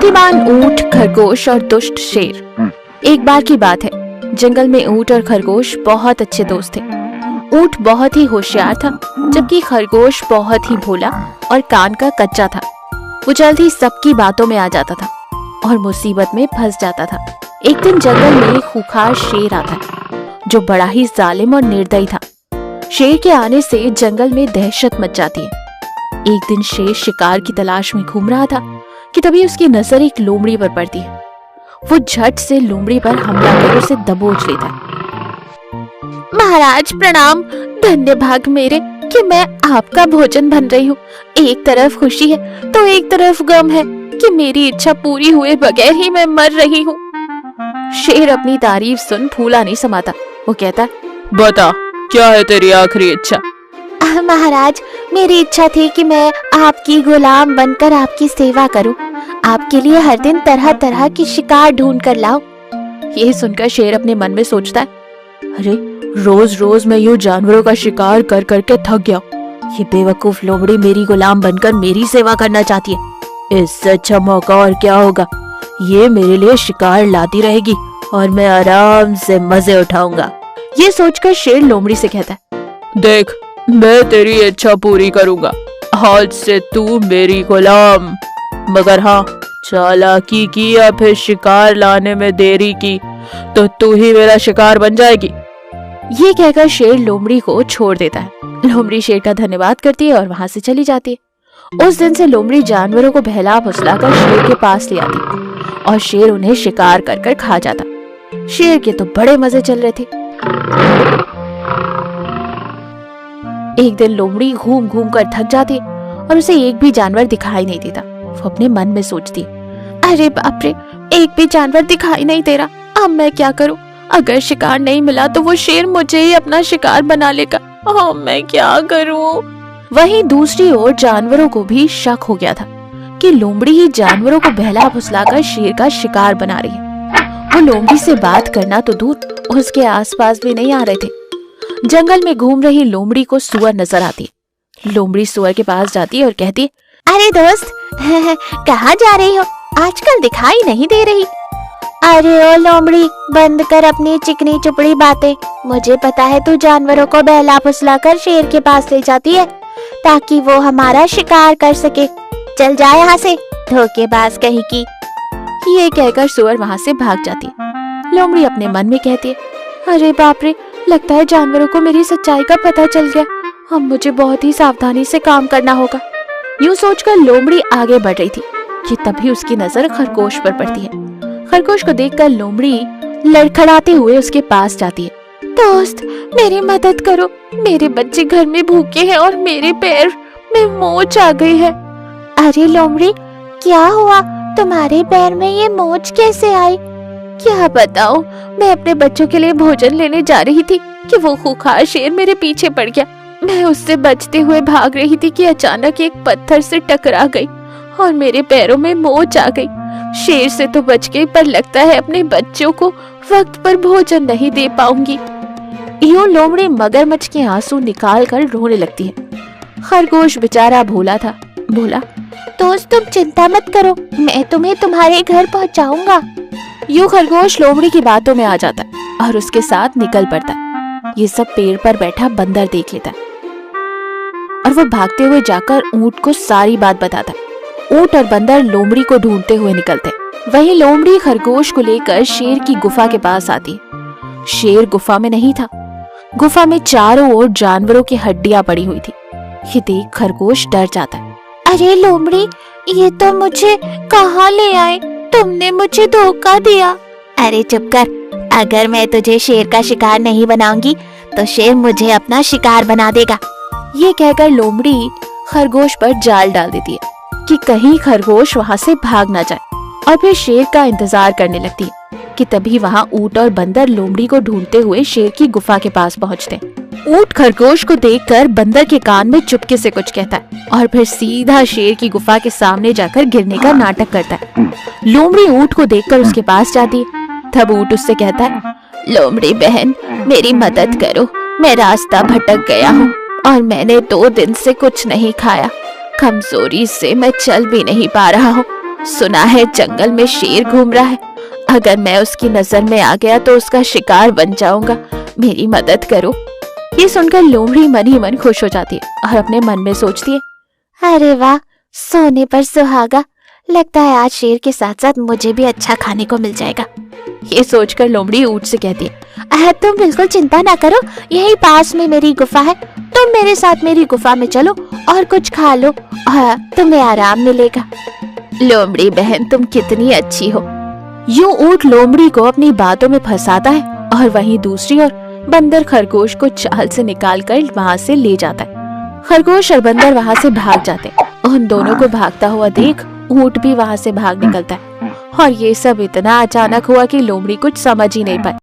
बुद्धिमान ऊंट, खरगोश और दुष्ट शेर। एक बार की बात है, जंगल में ऊंट और खरगोश बहुत अच्छे दोस्त थे। ऊंट बहुत ही होशियार था, जबकि खरगोश बहुत ही भोला और कान का कच्चा था। वो जल्द ही सबकी बातों में आ जाता था और मुसीबत में फंस जाता था। एक दिन जंगल में एक खूंखार शेर आता है, जो बड़ा ही जालिम और निर्दयी था। शेर के आने से जंगल में दहशत मच जाती है। एक दिन शेर शिकार की तलाश में घूम रहा था कि तभी उसकी नजर एक लोमड़ी पर पड़ती है। वो झट से लोमड़ी पर हमला कर उसे दबोच लेता है। महाराज प्रणाम, धन्य भाग मेरे कि मैं आपका भोजन बन रही हूँ। एक तरफ खुशी है तो एक तरफ गम है कि मेरी इच्छा पूरी हुए बगैर ही मैं मर रही हूँ। शेर अपनी तारीफ सुन फूला नहीं समाता। वो कहता, बता क्या है तेरी आखिरी इच्छा? महाराज, मेरी इच्छा थी कि मैं आपकी गुलाम बनकर आपकी सेवा करूं। आपके लिए हर दिन तरह तरह की शिकार ढूंढ कर लाऊं। ये सुनकर शेर अपने मन में सोचता है, अरे रोज रोज मैं यूं जानवरों का शिकार कर करके थक गया। ये बेवकूफ लोमड़ी मेरी गुलाम बनकर मेरी सेवा करना चाहती है। इससे अच्छा मौका और क्या होगा। ये मेरे लिए शिकार लाती रहेगी और मैं आराम से मजे उठाऊंगा। ये सोचकर शेर लोमड़ी से कहता है, देख मैं तेरी इच्छा पूरी करूंगा। आज से तू मेरी गुलाम। मगर हाँ, चालाकी की या फिर शिकार लाने में देरी की तो तू ही मेरा शिकार बन जाएगी। ये कहकर शेर लोमड़ी को छोड़ देता है। लोमड़ी शेर का धन्यवाद करती है और वहां से चली जाती है। उस दिन से लोमड़ी जानवरों को बहला फुसलाकर शेर के पास ले आती और शेर उन्हें शिकार कर कर खा जाता। शेर के तो बड़े मजे चल रहे थे। एक दिन लोमड़ी घूम घूम कर थक जाती और उसे एक भी जानवर दिखाई नहीं देता। वो अपने मन में सोचती, अरे बाप रे, एक भी जानवर दिखाई नहीं दे रहा। अब मैं क्या करूं? अगर शिकार नहीं मिला तो वो शेर मुझे ही अपना शिकार बना लेगा। अब मैं क्या करूं? वहीं दूसरी ओर जानवरों को भी शक हो गया था कि लोमड़ी ही जानवरों को बहला फुसलाकर शेर का शिकार बना रही है। वो लोमड़ी से बात करना तो दूर, उसके आसपास भी नहीं आ रहे थे। जंगल में घूम रही लोमड़ी को सुअर नजर आती। लोमड़ी सुअर के पास जाती है और कहती, अरे दोस्त, कहाँ जा रही हो? आजकल दिखाई नहीं दे रही। अरे ओ लोमड़ी, बंद कर अपनी चिकनी चुपड़ी बातें। मुझे पता है तू जानवरों को बहला फुसलाकर शेर के पास ले जाती है ताकि वो हमारा शिकार कर सके। चल जा यहाँ से, धोखेबाज कहीं की। ये कहकर सुअर वहाँ से भाग जाती है। लोमड़ी अपने मन में कहती है, अरे बाप रे, लगता है जानवरों को मेरी सच्चाई का पता चल गया। अब मुझे बहुत ही सावधानी से काम करना होगा। यूं सोचकर लोमड़ी आगे बढ़ रही थी कि तभी उसकी नजर खरगोश पर पड़ती है। खरगोश को देखकर लोमड़ी लड़खड़ाते हुए उसके पास जाती है। दोस्त, मेरी मदद करो। मेरे बच्चे घर में भूखे हैं और मेरे पैर में मोच आ गई है। अरे लोमड़ी, क्या हुआ? तुम्हारे पैर में ये मोच कैसे आई? क्या बताऊं, मैं अपने बच्चों के लिए भोजन लेने जा रही थी कि वो खूंखार शेर मेरे पीछे पड़ गया। मैं उससे बचते हुए भाग रही थी कि अचानक एक पत्थर से टकरा गई और मेरे पैरों में मोच आ गई। शेर से तो बच गई, पर लगता है अपने बच्चों को वक्त पर भोजन नहीं दे पाऊंगी। यूं लोमड़ी मगरमच्छ के आंसू निकाल कर रोने लगती है। खरगोश बेचारा भोला था, बोला, दोस्त तुम चिंता मत करो, मैं तुम्हें तुम्हारे घर पहुंचाऊंगा। यूं खरगोश लोमड़ी की बातों में आ जाता है और उसके साथ निकल पड़ता है। ये सब पेड़ पर बैठा बंदर देख लेता है और वो भागते हुए जाकर ऊंट को सारी बात बताता है। ऊंट और बंदर लोमड़ी को ढूंढते हुए निकलते हैं। वहीं लोमड़ी खरगोश को लेकर शेर की गुफा के पास आती है। शेर गुफा में नहीं था। गुफा में चारों ओर जानवरों की हड्डियां पड़ी हुई थी। ये देख खरगोश डर जाता है। अरे लोमड़ी, ये तो मुझे कहाँ ले आए? तुमने मुझे धोखा दिया। अरे चुप कर, अगर मैं तुझे शेर का शिकार नहीं बनाऊंगी तो शेर मुझे अपना शिकार बना देगा। ये कहकर लोमड़ी खरगोश पर जाल डाल देती है कि कहीं खरगोश वहां से भाग ना जाए, और फिर शेर का इंतजार करने लगती है कि तभी वहां ऊंट और बंदर लोमड़ी को ढूंढते हुए शेर की गुफा के पास पहुंचते हैं। ऊंट खरगोश को देखकर बंदर के कान में चुपके से कुछ कहता है और फिर सीधा शेर की गुफा के सामने जाकर गिरने का नाटक करता है। लोमड़ी ऊंट को देखकर उसके पास जाती है। तब ऊंट उससे कहता है, लोमड़ी बहन, मेरी मदद करो, मैं रास्ता भटक गया हूँ और मैंने 2 दिन से कुछ नहीं खाया। कमजोरी से मैं चल भी नहीं पा रहा हूँ। सुना है जंगल में शेर घूम रहा है, अगर मैं उसकी नजर में आ गया तो उसका शिकार बन जाऊंगा, मेरी मदद करो। ये सुनकर लोमड़ी मन ही मन खुश हो जाती है और अपने मन में सोचती है, अरे वाह, सोने पर सुहागा, लगता है आज शेर के साथ साथ मुझे भी अच्छा खाने को मिल जाएगा। ये सोचकर लोमड़ी ऊंट से कहती है, तुम बिल्कुल चिंता ना करो, यही पास में मेरी गुफा है, तुम मेरे साथ मेरी गुफा में चलो और कुछ खा लो, तुम्हें आराम मिलेगा। लोमड़ी बहन, तुम कितनी अच्छी हो। यूं ऊंट लोमड़ी को अपनी बातों में फंसाता है और वहीं दूसरी ओर बंदर खरगोश को चाल से निकालकर वहां से ले जाता है। खरगोश और बंदर वहां से भाग जाते हैं। उन दोनों को भागता हुआ देख ऊंट भी वहां से भाग निकलता है और ये सब इतना अचानक हुआ कि लोमड़ी कुछ समझ ही नहीं पाई।